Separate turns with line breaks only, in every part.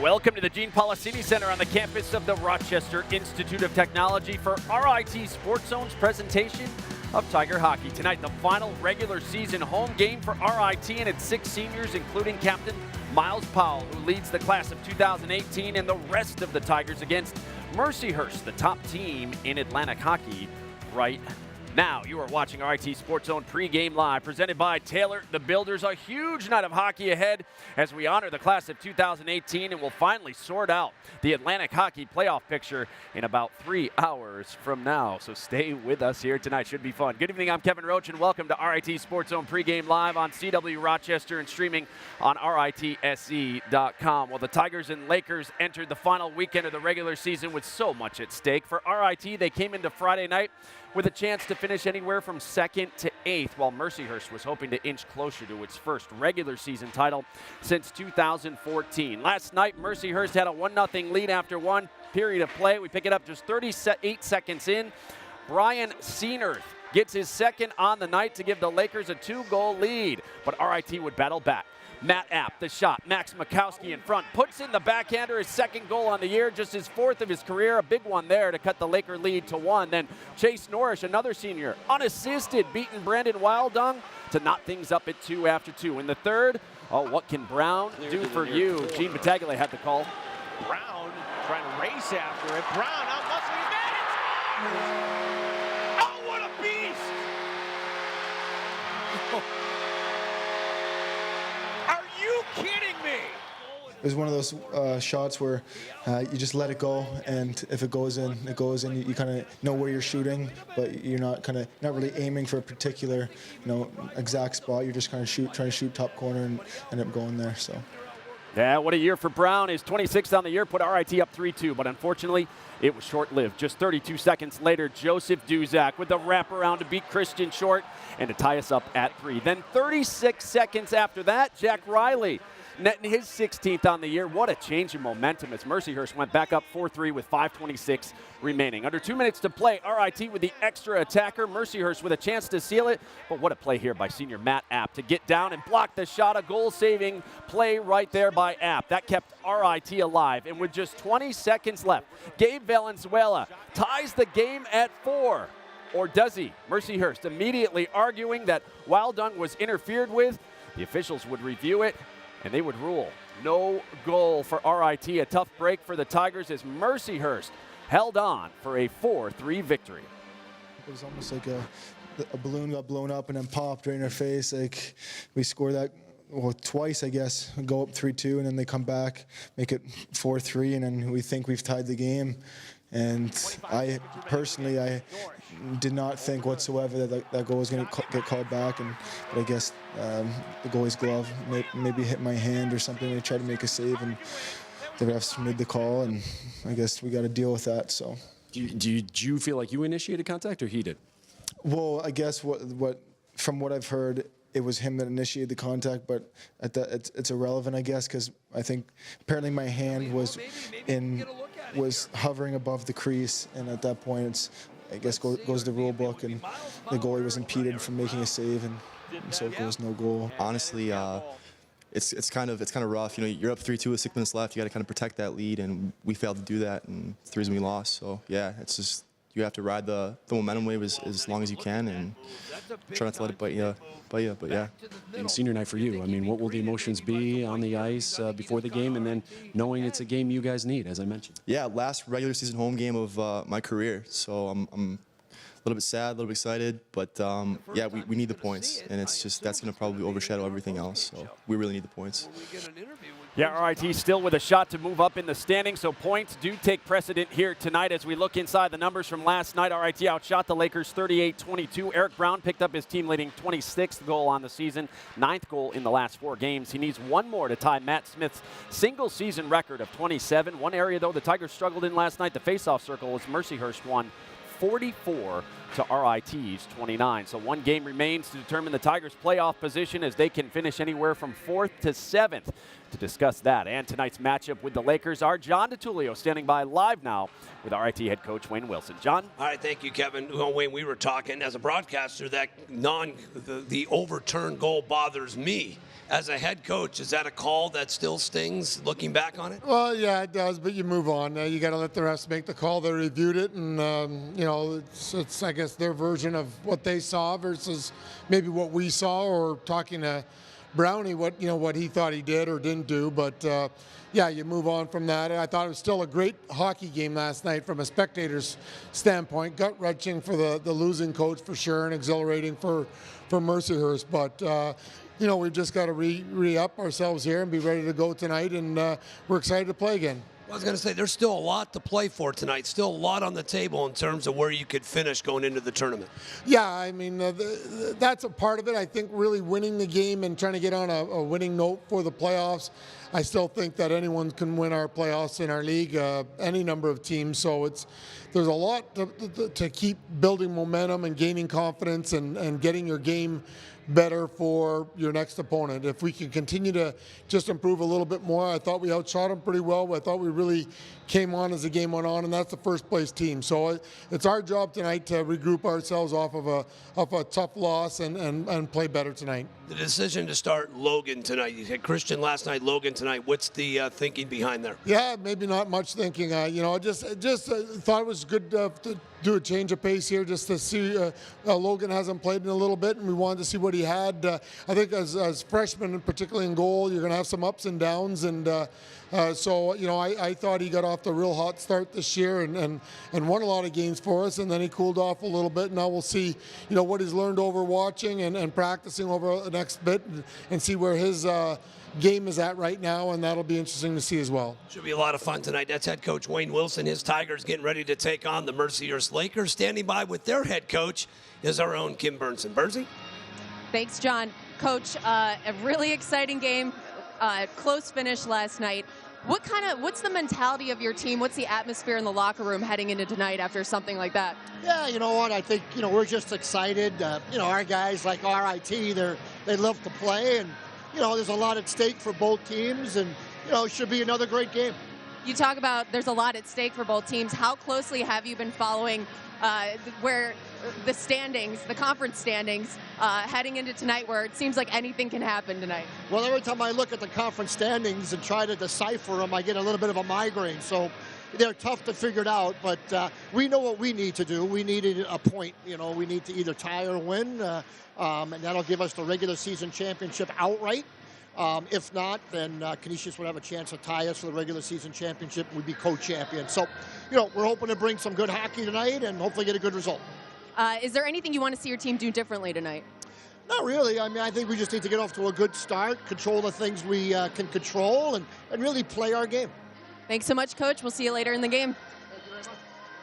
Welcome to the Gene Policini Center on the campus of the Rochester Institute of Technology for RIT SportsZone's presentation of Tiger Hockey. Tonight, the final regular season home game for RIT and its 6 seniors, including Captain Miles Powell, who leads the class of 2018, and the rest of the Tigers against Mercyhurst, the top team in Atlantic hockey right now. You are watching RIT SportsZone pregame live, presented by Taylor the Builders. A huge night of hockey ahead as we honor the class of 2018, and we'll finally sort out the Atlantic hockey playoff picture in about 3 hours from now. So stay with us here tonight. Should be fun. Good evening. I'm Kevin Roach, and welcome to RIT SportsZone pregame live on CW Rochester and streaming on RITSE.com. Well, the Tigers and Lakers entered the final weekend of the regular season with so much at stake. For RIT, they came into Friday night with a chance to finish anywhere from 2nd to 8th, while Mercyhurst was hoping to inch closer to its first regular season title since 2014. Last night, Mercyhurst had a 1-0 lead after one period of play. We pick it up just 38 seconds in. Brian Seenerth gets his second on the night to give the Lakers a 2-goal lead, but RIT would battle back. Matt App, the shot. Max Mikowski in front. Puts in the backhander, his 2nd goal on the year, just his 4th of his career. A big one there to cut the Laker lead to 1. Then Chase Norrish, another senior, unassisted, beating Brandon Wildung to knot things up at 2 after 2. In the third, what can Brown do for you? Gene Battaglia had the call.
Brown trying to race after it. Brown out muscling it. Oh, what a beast! Are you kidding me?
It was one of those shots where you just let it go, and if it goes in, it goes in. You kind of know where you're shooting, but you're not really aiming for a particular, exact spot. You're just kind of trying to shoot top corner and end up going there. So.
Yeah, what a year for Brown. His 26th on the year put RIT up 3-2, but unfortunately, it was short-lived. Just 32 seconds later, Joseph Duzak with the wraparound to beat Christian Short and to tie us up at 3. Then 36 seconds after that, Jack Riley netting his 16th on the year. What a change in momentum as Mercyhurst went back up 4-3 with 5:26 remaining. Under 2 minutes to play, RIT with the extra attacker, Mercyhurst with a chance to seal it. But what a play here by senior Matt App to get down and block the shot. A goal-saving play right there by App. That kept RIT alive. And with just 20 seconds left, Gabe Valenzuela ties the game at 4. Or does he? Mercyhurst immediately arguing that Wildung was interfered with. The officials would review it, and they would rule no goal for RIT. A tough break for the Tigers as Mercyhurst held on for a 4-3 victory.
It was almost like a balloon got blown up and then popped right in our face. Like we score that twice, I guess, go up 3-2, and then they come back, make it 4-3, and then we think we've tied the game. And I did not think whatsoever that goal was going to get called back. But I guess the goalie's glove maybe hit my hand or something. They tried to make a save, and the refs made the call, and I guess we got to deal with that. So,
do you feel like you initiated contact or he did?
Well, I guess from what I've heard, it was him that initiated the contact, but it's irrelevant, I guess, because I think apparently my hand was hovering above the crease, and at that point, I guess goes the rule book, and the goalie was impeded from making a save, and so it goes no goal.
Honestly, it's kind of rough. You're up 3-2 with 6 minutes left. You got to kind of protect that lead, and we failed to do that, and it's the reason we lost. So yeah, it's just you have to ride the momentum wave as long as you can, and try not to let it bite you. But yeah.
In senior night for you, I mean, what will the emotions be on the ice before the game, and then knowing it's a game you guys need, as I mentioned?
Yeah, last regular season home game of my career, so I'm a little bit sad, a little bit excited, but yeah, we need the points, and it's just that's going to probably overshadow everything else. So we really need the points.
Yeah, RIT still with a shot to move up in the standings, so points do take precedent here tonight as we look inside the numbers from last night. RIT outshot the Lakers 38-22. Eric Brown picked up his team-leading 26th goal on the season, 9th goal in the last 4 games. He needs one more to tie Matt Smith's single-season record of 27. One area, though, the Tigers struggled in last night, the face-off circle, as Mercyhurst won 44 to RIT's 29. So one game remains to determine the Tigers' playoff position as they can finish anywhere from 4th to 7th. To discuss that and tonight's matchup with the Lakers, our John DeTulio standing by live now with RIT head coach Wayne Wilson. John?
All right, thank you, Kevin. Well, Wayne, we were talking as a broadcaster that the overturned goal bothers me. As a head coach, is that a call that still stings looking back on it?
Well, yeah, it does, but you move on. You got to let the refs make the call. They reviewed it, and it's I guess their version of what they saw versus maybe what we saw, or talking to Brownie what he thought he did or didn't do. But yeah, you move on from that. And I thought it was still a great hockey game last night from a spectator's standpoint. Gut-wrenching for the losing coach for sure, and exhilarating for Mercyhurst. But we've just got to re-up ourselves here and be ready to go tonight, and we're excited to play again.
I was going to say, there's still a lot to play for tonight, still a lot on the table in terms of where you could finish going into the tournament.
Yeah, I mean, that's a part of it. I think really winning the game and trying to get on a winning note for the playoffs. I still think that anyone can win our playoffs in our league, any number of teams. So there's a lot to keep building momentum and gaining confidence and getting your game better for your next opponent. If we can continue to just improve a little bit more, I thought we outshot them pretty well. I thought we really came on as the game went on, and that's the first place team. So it's our job tonight to regroup ourselves off of a tough loss and play better tonight.
The decision to start Logan tonight, you had Christian last night, Logan tonight. What's the thinking behind there?
Yeah, maybe not much thinking. Just thought it was good to do a change of pace here, just to see Logan hasn't played in a little bit, and we wanted to see what he had. I think as freshmen, and particularly in goal, you're going to have some ups and downs, and so I thought he got off the real hot start this year and won a lot of games for us, and then he cooled off a little bit. Now we'll see what he's learned over watching and practicing over the next bit, and see where his game is at right now, and that'll be interesting to see as well.
Should be a lot of fun tonight. That's head coach Wayne Wilson. His Tigers getting ready to take on the Mercyhurst Lakers. Standing by with their head coach is our own Kim Burnson. Bernsey?
Thanks, John. Coach, a really exciting game, close finish last night. What's the mentality of your team? What's the atmosphere in the locker room heading into tonight after something like that?
Yeah, you know what? I think, we're just excited. Our guys like RIT, they love to play, and, there's a lot at stake for both teams, and, it should be another great game.
You talk about there's a lot at stake for both teams. How closely have you been following where the standings, the conference standings, heading into tonight, where it seems like anything can happen tonight? Well,
every time I look at the conference standings and try to decipher them, I get a little bit of a migraine. So they're tough to figure it out, but we know what we need to do. We need a point. We need to either tie or win, and that'll give us the regular season championship outright. If not, then Canisius would have a chance to tie us for the regular season championship. We'd be co-champions. So, we're hoping to bring some good hockey tonight and hopefully get a good result.
Is there anything you want to see your team do differently tonight?
Not really. I think we just need to get off to a good start, control the things we can control, and really play our game.
Thanks so much, Coach. We'll see you later in the game.
Thank you very much.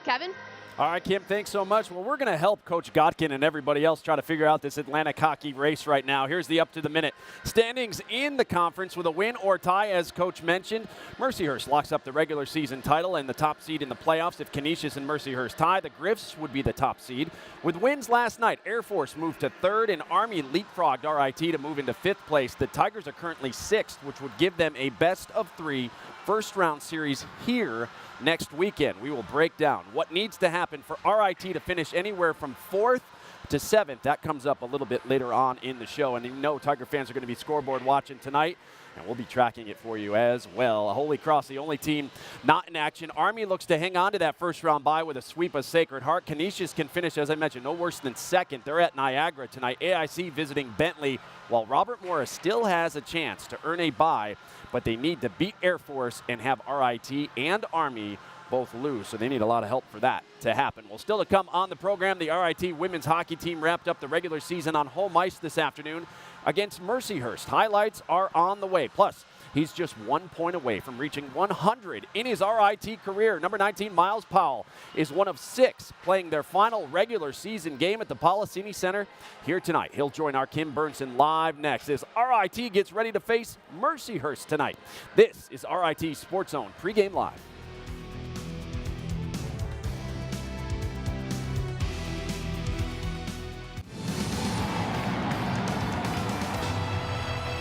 Kevin?
All right, Kim, thanks so much. Well, we're going to help Coach Godkin and everybody else try to figure out this Atlantic hockey race right now. Here's the up-to-the-minute standings in the conference with a win or tie, as Coach mentioned. Mercyhurst locks up the regular season title and the top seed in the playoffs. If Canisius and Mercyhurst tie, the Griffs would be the top seed. With wins last night, Air Force moved to third and Army leapfrogged RIT to move into fifth place. The Tigers are currently sixth, which would give them a best-of-3 first-round series here next weekend. We will break down what needs to happen for RIT to finish anywhere from 4th to 7th. That comes up a little bit later on in the show. And Tiger fans are going to be scoreboard watching tonight, and we'll be tracking it for you as well. Holy Cross, the only team not in action. Army looks to hang on to that first-round bye with a sweep of Sacred Heart. Canisius can finish, as I mentioned, no worse than second. They're at Niagara tonight. AIC visiting Bentley, while Robert Morris still has a chance to earn a bye, but they need to beat Air Force and have RIT and Army both lose, so they need a lot of help for that to happen. Well, still to come on the program, the RIT women's hockey team wrapped up the regular season on home ice this afternoon against Mercyhurst. Highlights are on the way. Plus, he's just 1 point away from reaching 100 in his RIT career. Number 19, Miles Powell, is one of 6 playing their final regular season game at the Policini Center here tonight. He'll join our Kim Burnson live next as RIT gets ready to face Mercyhurst tonight. This is RIT SportsZone Pregame Live.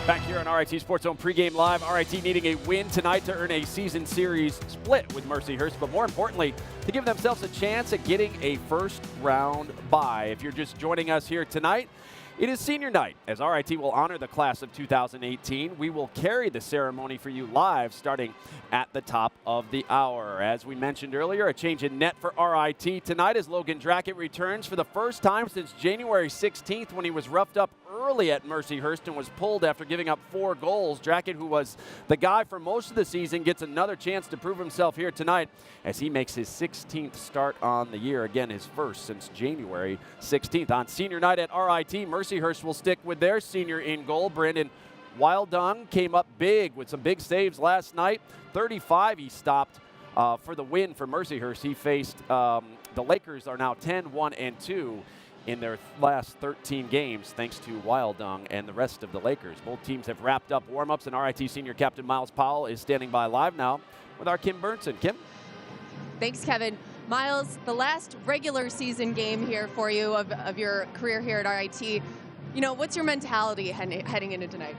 Back here on RIT SportsZone Pregame Live, RIT needing a win tonight to earn a season series split with Mercyhurst, but more importantly, to give themselves a chance at getting a first-round bye. If you're just joining us here tonight, it is senior night, as RIT will honor the class of 2018. We will carry the ceremony for you live starting at the top of the hour. As we mentioned earlier, a change in net for RIT tonight as Logan Drackett returns for the first time since January 16th when he was roughed up early at Mercyhurst and was pulled after giving up 4 goals. Drackett, who was the guy for most of the season, gets another chance to prove himself here tonight as he makes his 16th start on the year. Again, his first since January 16th. On senior night at RIT, Mercyhurst will stick with their senior in goal. Brandon Wildung came up big with some big saves last night. 35 he stopped for the win for Mercyhurst. He faced the Lakers are now 10-1-2 in their last 13 games, thanks to Wildung and the rest of the Lakers. Both teams have wrapped up warm-ups, and RIT senior captain Miles Powell is standing by live now with our Kim Burnson. Kim?
Thanks, Kevin. Miles, the last regular season game here for you of your career here at RIT, you know, what's your mentality heading into tonight?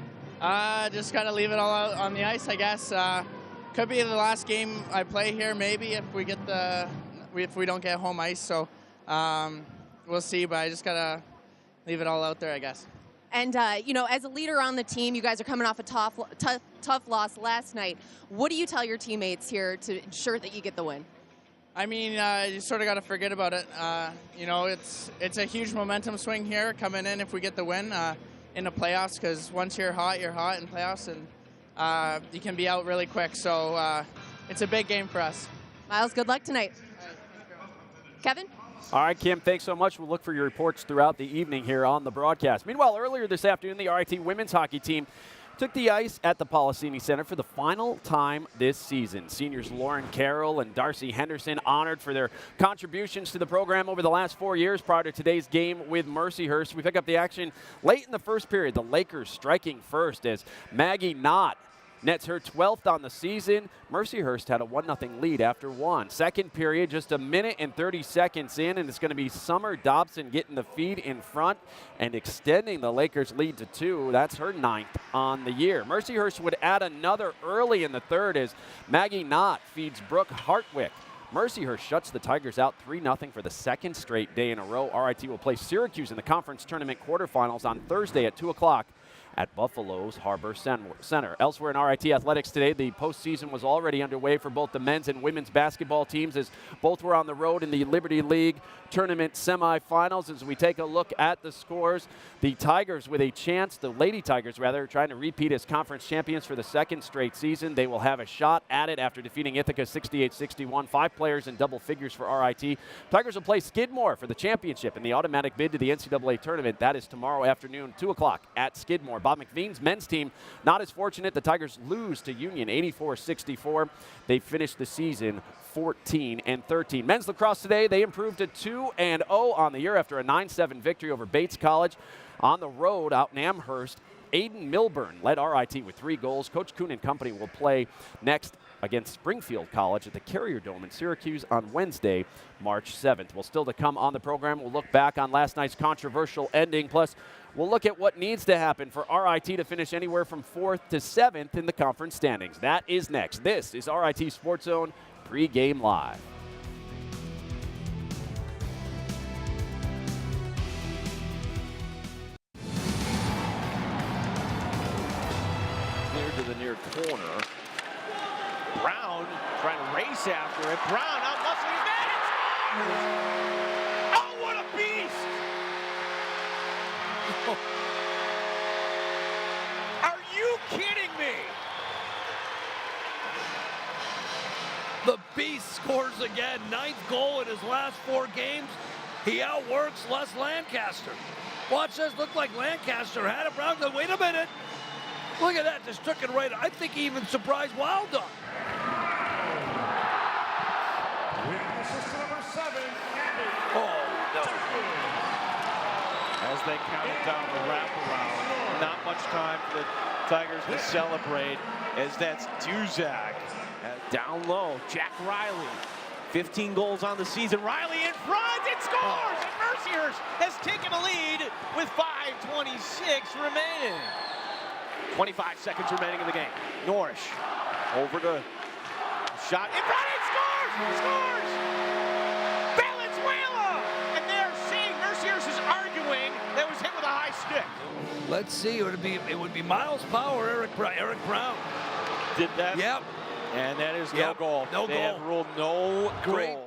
Just got to leave it all out on the ice, I guess. Could be the last game I play here, maybe, if we don't get home ice. So we'll see, but I just got to leave it all out there, I guess.
And, you know, as a leader on the team, you guys are coming off a tough loss last night. What do you tell your teammates here to ensure that you get the win?
I mean, you sort of got to forget about it. You know, it's a huge momentum swing here coming in if we get the win in the playoffs, because once you're hot in playoffs, and you can be out really quick. So it's a big game for us.
Miles, good luck tonight. Kevin?
All right, Kim, thanks so much. We'll look for your reports throughout the evening here on the broadcast. Meanwhile, earlier this afternoon, the RIT women's hockey team took the ice at the Policini Center for the final time this season. Seniors Lauren Carroll and Darcy Henderson honored for their contributions to the program over the last 4 years prior to today's game with Mercyhurst. We pick up the action late in the first period. The Lakers striking first as Maggie Knott nets her 12th on the season. Mercyhurst had a 1-0 lead after 1. Second period, just a minute and 30 seconds in, and it's going to be Summer Dobson getting the feed in front and extending the Lakers' lead to 2. That's her 9th on the year. Mercyhurst would add another early in the third as Maggie Knott feeds Brooke Hartwick. Mercyhurst shuts the Tigers out 3-0 for the second straight day in a row. RIT will play Syracuse in the conference tournament quarterfinals on Thursday at 2 o'clock at Buffalo's Harbor Center. Elsewhere in RIT athletics today, the postseason was already underway for both the men's and women's basketball teams as both were on the road in the Liberty League tournament semifinals. As we take a look at the scores, the Tigers with a chance, the Lady Tigers rather, trying to repeat as conference champions for the second straight season. They will have a shot at it after defeating Ithaca 68-61. 5 players in double figures for RIT. Tigers will play Skidmore for the championship in the automatic bid to the NCAA tournament. That is tomorrow afternoon, 2 o'clock at Skidmore. Bob McVean's men's team not as fortunate. The Tigers lose to Union 84-64. They finished the season 14-13. Men's lacrosse today, they improved to 2-0 on the year after a 9-7 victory over Bates College. On the road out in Amherst, Aiden Milburn led RIT with 3 goals. Coach Kuhn and company will play next against Springfield College at the Carrier Dome in Syracuse on Wednesday, March 7th. Well, still to come on the program, we'll look back on last night's controversial ending, plus we'll look at what needs to happen for RIT to finish anywhere from 4th to 7th in the conference standings. That is next. This is RIT SportsZone Pregame Live.
Clear to the near corner. Brown trying to race after it. Brown out muscling that. Oh, what a beast! Are you kidding me?
The Beast scores again. 9th goal in his last 4 games. He outworks Les Lancaster. Watch this. Look like Lancaster had it. Brown goes, wait a minute. Look at that. Just took it right. I think he even surprised Wildung.
Oh, no. As they counted down the wraparound, not much time for the Tigers to celebrate as that's Duzak. Down low, Jack Riley. 15 goals on the season. Riley in front, it scores! And Mercyhurst has taken a lead with 5:26 remaining. 25 seconds remaining in the game. Norris over to shot in front and scores! Scores! Valenzuela! And they're saying Mercier's is arguing that was hit with a high stick.
Let's see. It would be Miles Power, Eric Brown.
Did that?
Yep.
And that is no goal.
No
they
goal.
have ruled no goal.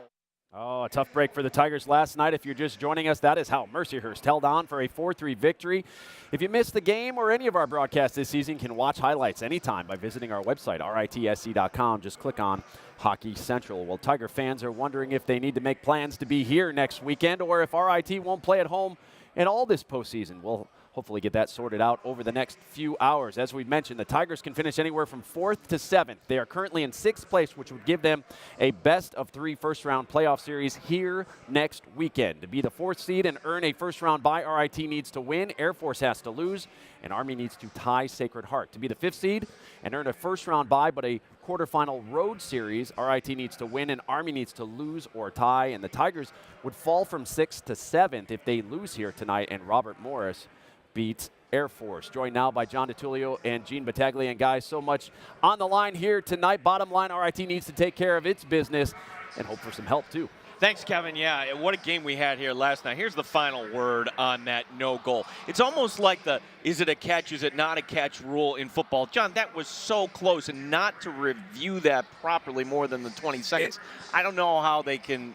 Oh, a tough break for the Tigers last night. If you're just joining us, that is how Mercyhurst held on for a 4-3 victory. If you missed the game or any of our broadcasts this season, you can watch highlights anytime by visiting our website, ritsc.com. Just click on Hockey Central. Well, Tiger fans are wondering if they need to make plans to be here next weekend or if RIT won't play at home in all this postseason. We'll hopefully get that sorted out over the next few hours. As we mentioned, the Tigers can finish anywhere from 4th to 7th. They are currently in 6th place, which would give them a best-of-3 first-round playoff series here next weekend. To be the 4th seed and earn a first-round bye, RIT needs to win, Air Force has to lose, and Army needs to tie Sacred Heart. To be the 5th seed and earn a first-round bye but a quarterfinal road series, RIT needs to win and Army needs to lose or tie, and the Tigers would fall from 6th to 7th if they lose here tonight, and Robert Morris beats Air Force. Joined now by John DiTullio and Gene Battaglia. And guys, so much on the line here tonight. Bottom line, RIT needs to take care of its business and hope for some help too.
Thanks, Kevin. Yeah, what a game we had here last night. Here's the final word on that no goal. It's almost like the is it a catch, is it not a catch rule in football. John, that was so close, and not to review that properly more than the 20 seconds. I don't know how they can,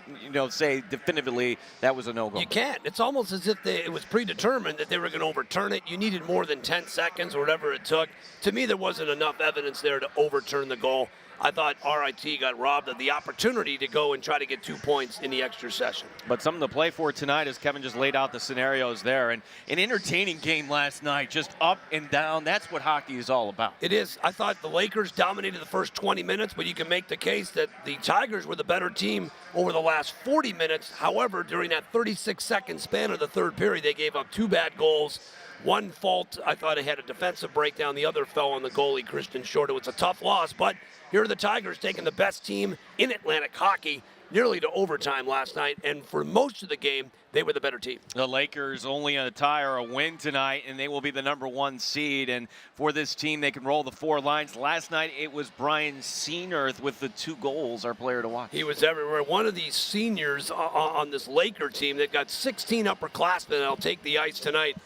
say definitively that was a no goal.
You can't. It's almost as if it was predetermined that they were going to overturn it. You needed more than 10 seconds or whatever it took. To me, there wasn't enough evidence there to overturn the goal. I thought RIT got robbed of the opportunity to go and try to get 2 points in the extra session.
But something to play for tonight, as Kevin just laid out the scenarios there. And an entertaining game last night, just up and down. That's what hockey is all about.
It is. I thought the Lakers dominated the first 20 minutes, but you can make the case that the Tigers were the better team over the last 40 minutes. However, during that 36-second span of the third period, they gave up 2 bad goals. One fault, I thought it had a defensive breakdown. The other fell on the goalie, Christian Short. It was a tough loss, but here are the Tigers taking the best team in Atlantic hockey nearly to overtime last night, and for most of the game, they were the better team.
The Lakers only a tie or a win tonight, and they will be the #1 seed. And for this team, they can roll the 4 lines. Last night, it was Brian Seenerth with the 2 goals, our player to watch.
He was everywhere. One of these seniors on this Laker team that got 16 upperclassmen that'll take the ice tonight.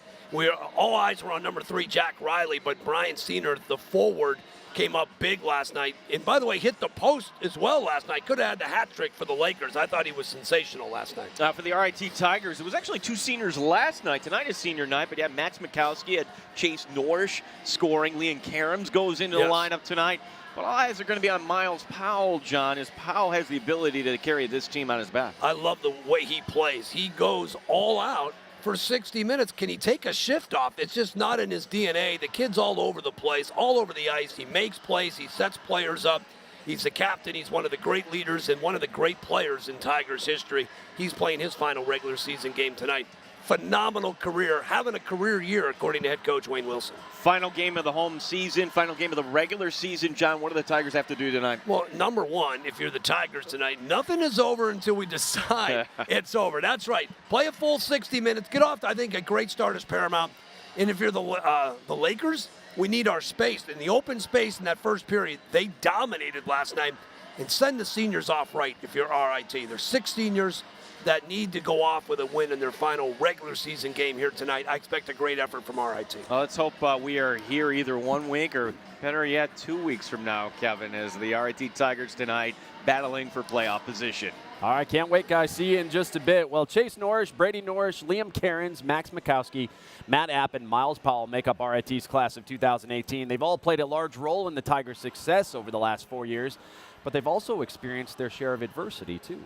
All eyes were on number 3, Jack Riley, but Brian Seenerth, the forward, came up big last night. And by the way, hit the post as well last night. Could have had the hat trick for the Lakers. I thought he was sensational last night.
For the RIT Tigers, it was actually 2 seniors last night. Tonight is senior night, but you had Max Mikowski, had Chase Norrish scoring. Leon Karams goes into the lineup tonight. But all eyes are going to be on Miles Powell, John, as Powell has the ability to carry this team on his back.
I love the way he plays. He goes all out for 60 minutes. Can he take a shift off? It's just not in his DNA. The kid's all over the place, all over the ice. He makes plays. He sets players up. He's the captain. He's one of the great leaders and one of the great players in Tigers history. He's playing his final regular season game tonight. Phenomenal career, having a career year, according to head coach Wayne Wilson.
Final game of the home season, final game of the regular season. John, what do the Tigers have to do tonight?
Well, number one, if you're the Tigers tonight, nothing is over until we decide it's over. That's right. Play a full 60 minutes. Get off, I think, a great start is paramount. And if you're the Lakers, we need our space. In the open space in that first period, they dominated last night. And send the seniors off right if you're RIT. There's 6 seniors that need to go off with a win in their final regular season game here tonight. I expect a great effort from RIT.
Well, let's hope we are here either 1 week or better yet 2 weeks from now, Kevin, as the RIT Tigers tonight battling for playoff position.
All right, can't wait, guys. See you in just a bit. Well, Chase Norrish, Brady Norrish, Liam Cairns, Max Mikowski, Matt App, and Miles Powell make up RIT's class of 2018. They've all played a large role in the Tigers' success over the last 4 years, but they've also experienced their share of adversity, too.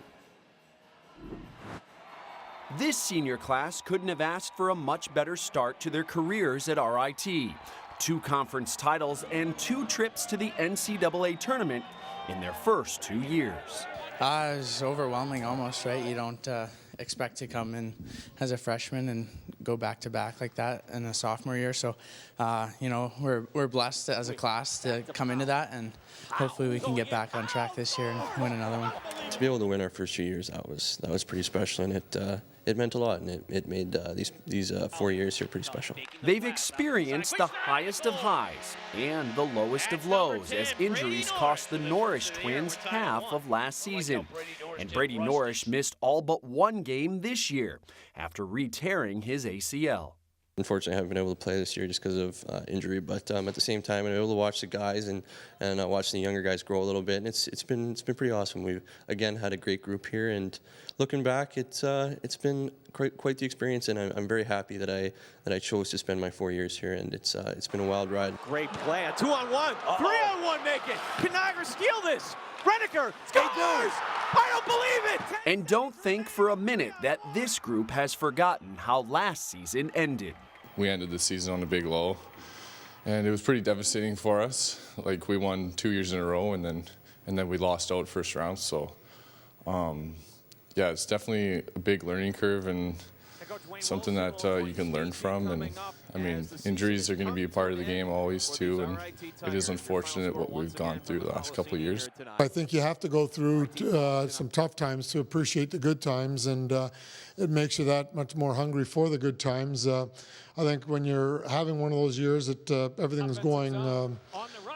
This senior class couldn't have asked for a much better start to their careers at RIT. 2 conference titles and 2 trips to the NCAA tournament in their first 2 years.
It's overwhelming almost, right? You don't expect to come in as a freshman and go back-to-back like that in a sophomore year. So, we're blessed as a class to come into that, and hopefully we can get back on track this year and win another one.
To be able to win our first 2 years, that was pretty special, and it meant a lot, and it made these 4 years here pretty special.
They've experienced the highest of highs and the lowest of lows as injuries cost the Norrish twins half of last season. And Brady Norrish missed all but one game this year after re-tearing his ACL.
Unfortunately, I haven't been able to play this year just because of injury, but at the same time, I'm able to watch the guys and watch the younger guys grow a little bit, and it's been pretty awesome. We've again had a great group here, and looking back, it's been quite the experience, and I'm very happy that I chose to spend my 4 years here, and it's been a wild ride.
Great play, a 2-on-1, 3-on-1 make it. Can Niagara steal this? Redeker scores! I don't believe it!
And don't think for a minute that this group has forgotten how last season ended.
We ended the season on a big low, and it was pretty devastating for us. Like, we won 2 years in a row, and then we lost out first round. So, yeah, it's definitely a big learning curve and something that you can learn from. And I mean, injuries are going to be a part of the game always too, and it is unfortunate what we've gone through the last couple of years.
I think you have to go through some tough times to appreciate the good times, and it makes you that much more hungry for the good times. I think when you're having one of those years that everything is going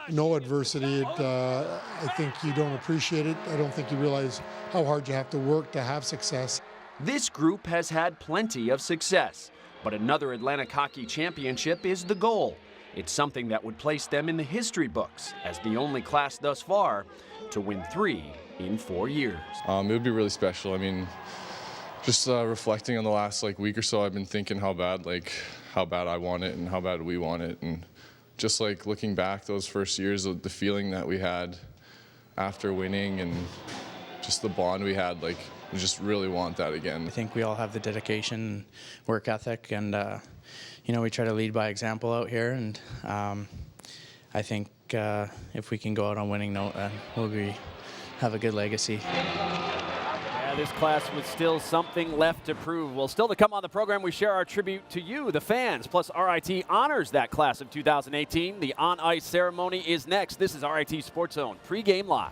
no adversity, I think you don't appreciate it. I don't think you realize how hard you have to work to have success.
This group has had plenty of success, but another Atlantic Hockey Championship is the goal. It's something that would place them in the history books as the only class thus far to win 3 in 4 years.
It would be really special. I mean, just reflecting on the last week or so, I've been thinking how bad I want it and how bad we want it, and just looking back those first years, the feeling that we had after winning and just the bond we had, we just really want that again.
I think we all have the dedication, work ethic, and we try to lead by example out here. And I think if we can go out on winning note, we'll have a good legacy.
Yeah, this class with still something left to prove. Well, still to come on the program, we share our tribute to you, the fans. Plus, RIT honors that class of 2018. The on-ice ceremony is next. This is RIT SportsZone Pregame Live.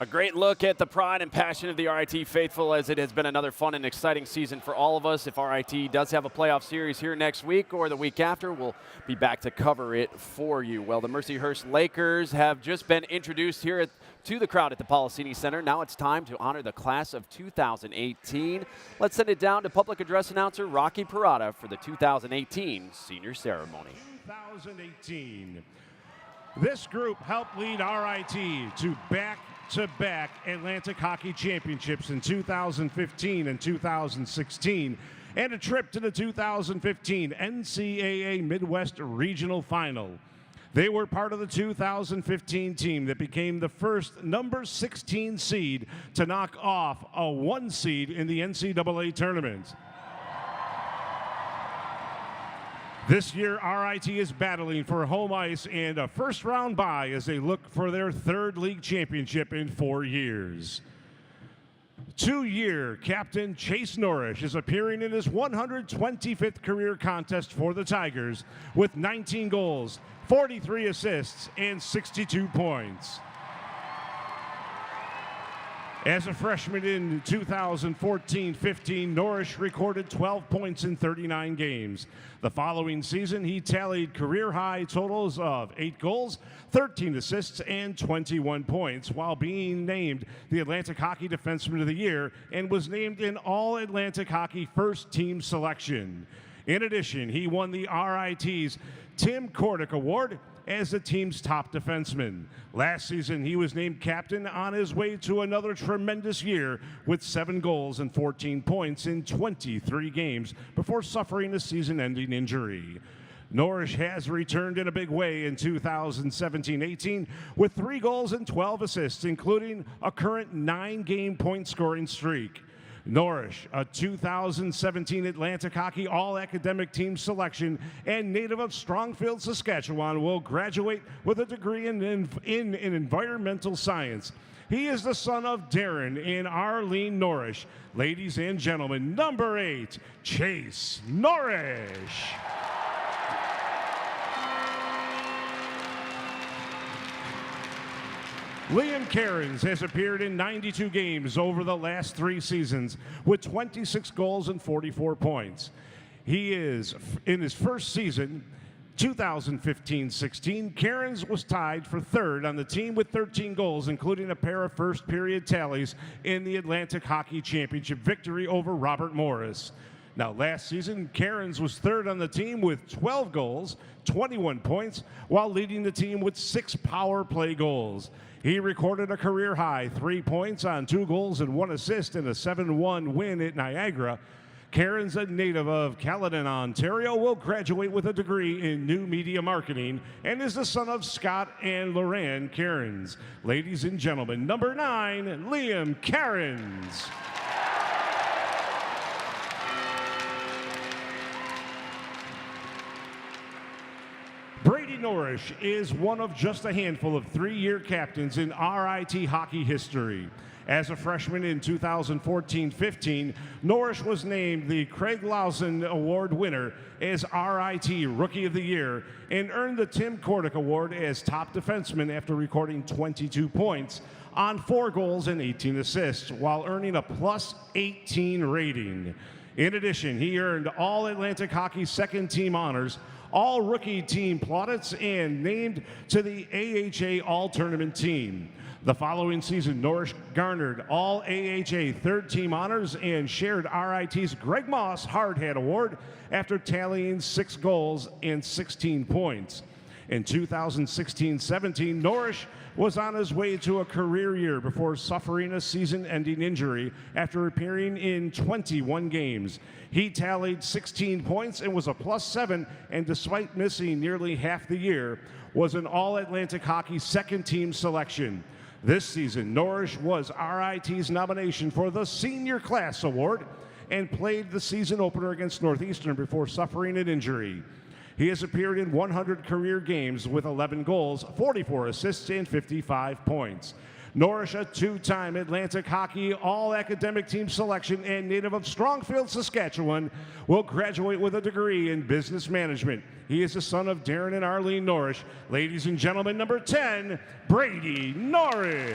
A great look at the pride and passion of the RIT faithful, as it has been another fun and exciting season for all of us. If RIT does have a playoff series here next week or the week after, we'll be back to cover it for you. Well, the Mercyhurst Lakers have just been introduced here to the crowd at the Policini Center. Now it's time to honor the class of 2018. Let's send it down to public address announcer Rocky Parada for the 2018 senior ceremony.
2018. This group helped lead RIT to back-to-back Atlantic Hockey Championships in 2015 and 2016, and a trip to the 2015 NCAA Midwest Regional Final. They were part of the 2015 team that became the first number 16 seed to knock off a 1 seed in the NCAA tournament. This year, RIT is battling for home ice and a first-round bye as they look for their 3rd league championship in 4 years. 2-year captain Chase Norrish is appearing in his 125th career contest for the Tigers with 19 goals, 43 assists, and 62 points. As a freshman in 2014-15, Norrish recorded 12 points in 39 games. The following season, he tallied career-high totals of 8 goals, 13 assists, and 21 points, while being named the Atlantic Hockey Defenseman of the Year and was named an All-Atlantic Hockey First-Team selection. In addition, he won the RIT's Tim Kordick Award as the team's top defenseman. Last season, he was named captain on his way to another tremendous year with 7 goals and 14 points in 23 games before suffering a season-ending injury. Norrish has returned in a big way in 2017-18 with 3 goals and 12 assists, including a current 9-game point-scoring streak. Norrish, a 2017 Atlantic Hockey All-Academic Team selection and native of Strongfield, Saskatchewan, will graduate with a degree in environmental science. He is the son of Darren and Arlene Norrish. Ladies and gentlemen, number 8, Chase Norrish. Liam Cairns has appeared in 92 games over the last 3 seasons with 26 goals and 44 points. He is in his first season, 2015-16, Cairns was tied for 3rd on the team with 13 goals, including a pair of first-period tallies in the Atlantic Hockey Championship victory over Robert Morris. Now, last season, Cairns was 3rd on the team with 12 goals, 21 points, while leading the team with 6 power play goals. He recorded a career-high 3 points on 2 goals and 1 assist in a 7-1 win at Niagara. Cairns, a native of Caledon, Ontario, will graduate with a degree in new media marketing and is the son of Scott and Loran Cairns. Ladies and gentlemen, number 9, Liam Cairns. Brady Norrish is one of just a handful of 3-year captains in RIT hockey history. As a freshman in 2014-15, Norrish was named the Craig Lawson Award winner as RIT Rookie of the Year and earned the Tim Kordick Award as top defenseman after recording 22 points on 4 goals and 18 assists while earning a +18 rating. In addition, he earned All-Atlantic Hockey Second Team honors, All-Rookie Team plaudits, and named to the AHA All-Tournament Team. The following season, Norrish garnered All-AHA Third Team honors and shared RIT's Greg Moss Hard Hat Award after tallying 6 goals and 16 points. In 2016-17, Norrish was on his way to a career year before suffering a season-ending injury after appearing in 21 games. He tallied 16 points and was a +7, and despite missing nearly half the year, was an All-Atlantic Hockey Second Team selection. This season, Norrish was RIT's nomination for the Senior Class Award and played the season opener against Northeastern before suffering an injury. He has appeared in 100 career games with 11 goals, 44 assists, and 55 points. Norrish, a 2-time Atlantic Hockey All-Academic Team selection and native of Strongfield, Saskatchewan, will graduate with a degree in business management. He is the son of Darren and Arlene Norrish. Ladies and gentlemen, number 10, Brady Norrish.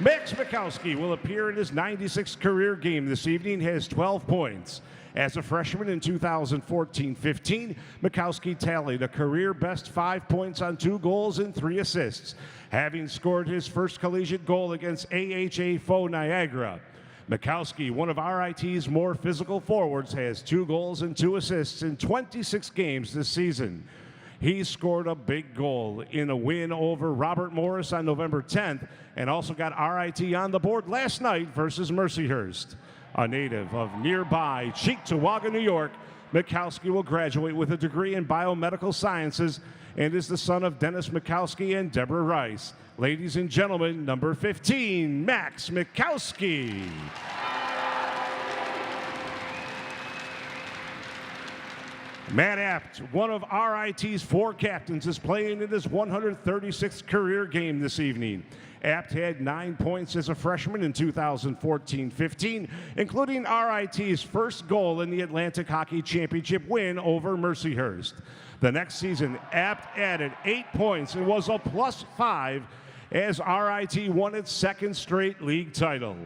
Max Mikowski will appear in his 96th career game this evening, has 12 points. As a freshman in 2014-15, Mikowski tallied a career-best 5 points on 2 goals and 3 assists, having scored his first collegiate goal against AHA foe Niagara. Mikowski, one of RIT's more physical forwards, has 2 goals and 2 assists in 26 games this season. He scored a big goal in a win over Robert Morris on November 10th and also got RIT on the board last night versus Mercyhurst. A native of nearby Cheektowaga, New York, Mikowski will graduate with a degree in biomedical sciences and is the son of Dennis Mikowski and Deborah Rice. Ladies and gentlemen, number 15, Max Mikowski. Matt Apt, one of RIT's 4 captains, is playing in his 136th career game this evening. Apt had 9 points as a freshman in 2014-15, including RIT's first goal in the Atlantic Hockey Championship win over Mercyhurst. The next season, Apt added 8 points and was a +5 as RIT won its 2nd straight league title.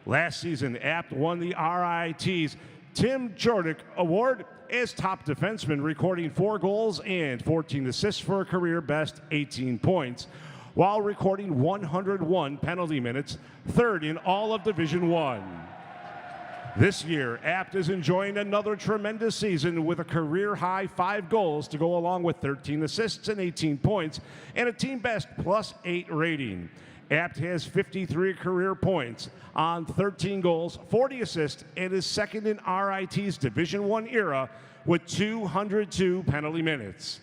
Last season, Apt won the RIT's Tim Jordick Award as top defenseman, recording 4 goals and 14 assists for a career-best 18 points, while recording 101 penalty minutes, 3rd in all of Division I. This year, Apt is enjoying another tremendous season with a career-high 5 goals to go along with 13 assists and 18 points and a team-best +8 rating. Apt has 53 career points on 13 goals, 40 assists, and is 2nd in RIT's Division I era with 202 penalty minutes.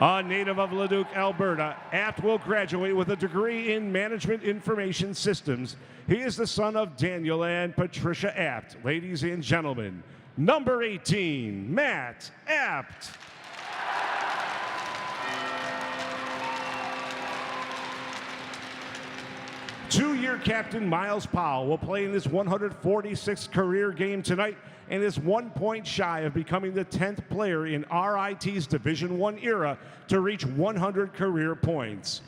A native of Leduc, Alberta, Apt will graduate with a degree in Management Information Systems. He is the son of Daniel and Patricia Apt. Ladies and gentlemen, number 18, Matt Apt. Two-year captain Miles Powell will play in his 146th career game tonight and is 1 point shy of becoming the 10th player in RIT's Division I era to reach 100 career points.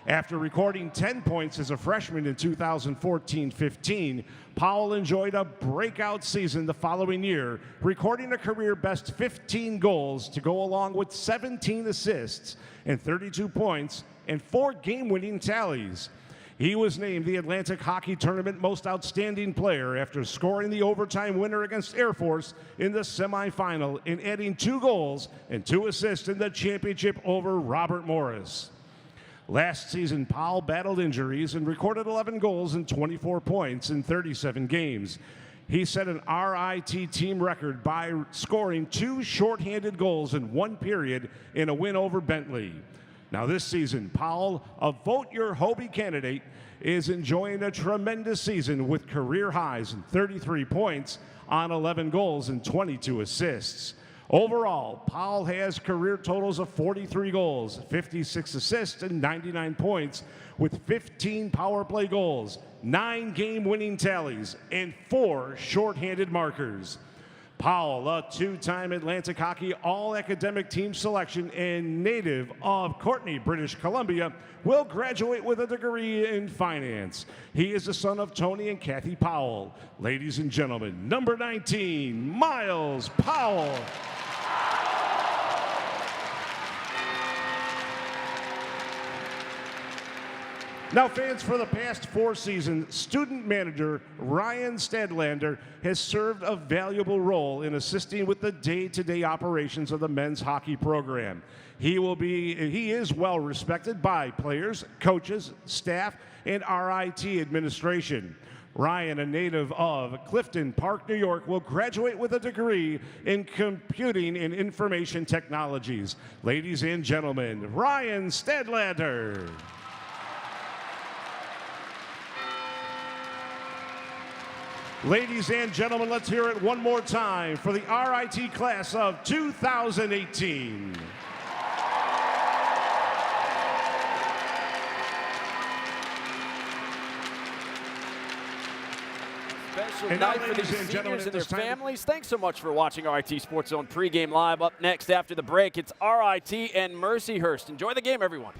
After recording 10 points as a freshman in 2014-15, Powell enjoyed a breakout season the following year, recording a career-best 15 goals to go along with 17 assists and 32 points and 4 game-winning tallies. He was named the Atlantic Hockey Tournament Most Outstanding Player after scoring the overtime winner against Air Force in the semifinal and adding 2 goals and 2 assists in the championship over Robert Morris. Last season, Powell battled injuries and recorded 11 goals and 24 points in 37 games. He set an RIT team record by scoring 2 shorthanded goals in 1 period in a win over Bentley. Now this season, Powell, a Vote Your Hobie candidate, is enjoying a tremendous season with career highs in 33 points on 11 goals and 22 assists. Overall, Powell has career totals of 43 goals, 56 assists, and 99 points with 15 power play goals, 9 game-winning tallies, and 4 shorthanded markers. Powell, a 2-time Atlantic Hockey All-Academic Team Selection and native of Courtenay, British Columbia, will graduate with a degree in finance. He is the son of Tony and Kathy Powell. Ladies and gentlemen, number 19, Miles Powell. Now, fans, for the past 4 seasons, student manager Ryan Stadlander has served a valuable role in assisting with the day-to-day operations of the men's hockey program. He is well respected by players, coaches, staff, and RIT administration. Ryan, a native of Clifton Park, New York, will graduate with a degree in computing and information technologies. Ladies and gentlemen, Ryan Stadlander. Ladies and gentlemen, let's hear it one more time for the RIT class of 2018.
Special night for these seniors and their families. Thanks so much for watching RIT Sports Zone pregame live. Up next after the break, it's RIT and Mercyhurst. Enjoy the game, everyone.